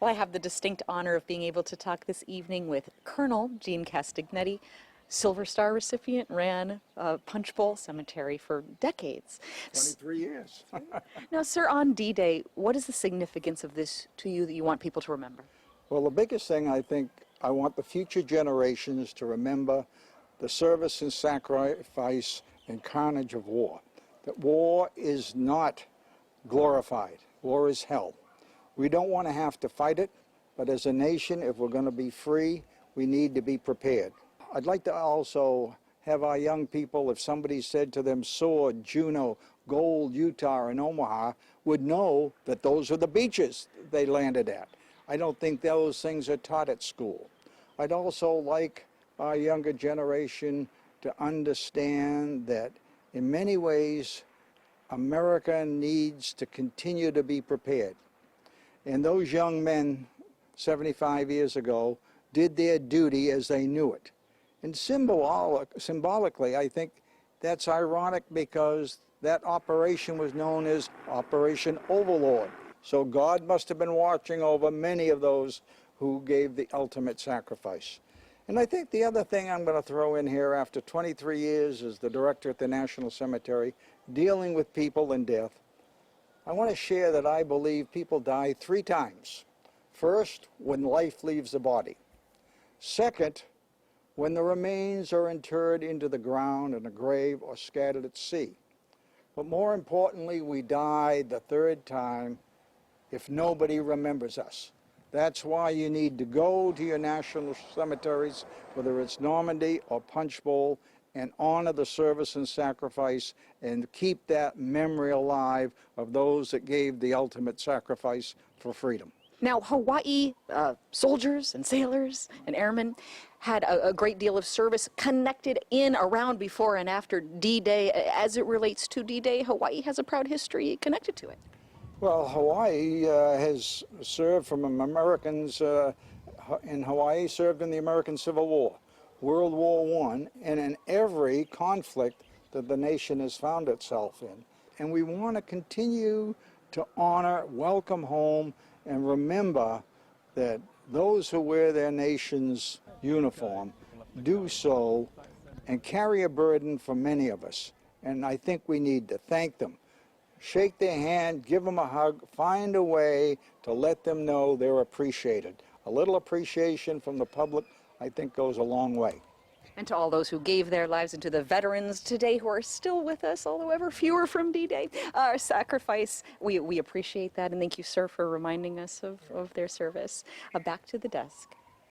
Well, I have the distinct honor of being able to talk this evening with Colonel Gene Castagnetti, Silver Star recipient, ran Punch Bowl Cemetery for decades. 23 years. Now, sir, on D-Day, what is the significance of this to you that you want people to remember? Well, the biggest thing I think I want the future generations to remember the service and sacrifice and carnage of war. That war is not glorified. War is hell. We don't want to have to fight it, but as a nation, if we're going to be free, we need to be prepared. I'd like to also have our young people, if somebody said to them Sword, Juno, Gold, Utah, and Omaha, would know that those are the beaches they landed at. I don't think those things are taught at school. I'd also like our younger generation to understand that in many ways, America needs to continue to be prepared. And those young men 75 years ago did their duty as they knew it. And symbolically, I think that's ironic because that operation was known as Operation Overlord. So God must have been watching over many of those who gave the ultimate sacrifice. And I think the other thing I'm going to throw in here after 23 years as the director at the National Cemetery, dealing with people and death, I want to share that I believe people die 3 times. First, when life leaves the body. Second, when the remains are interred into the ground in a grave or scattered at sea. But more importantly, we die the 3rd time if nobody remembers us. That's why you need to go to your national cemeteries, whether it's Normandy or Punch Bowl, and honor the service and sacrifice and keep that memory alive of those that gave the ultimate sacrifice for freedom. Now, Hawaii soldiers and sailors and airmen had a great deal of service connected in, around, before, and after D-Day. As it relates to D-Day, Hawaii has a proud history connected to it. Well, Hawaii has served from Americans in Hawaii, served in the American Civil War, World War I, and in every conflict that the nation has found itself in. And we want to continue to honor, welcome home, and remember that those who wear their nation's uniform do so and carry a burden for many of us. And I think we need to thank them. Shake their hand, give them a hug, find a way to let them know they're appreciated. A little appreciation from the public, I think, goes a long way. And to all those who gave their lives, and to the veterans today who are still with us, although ever fewer from D-Day, our sacrifice, we appreciate that. And thank you, sir, for reminding us of their service. Back to the desk.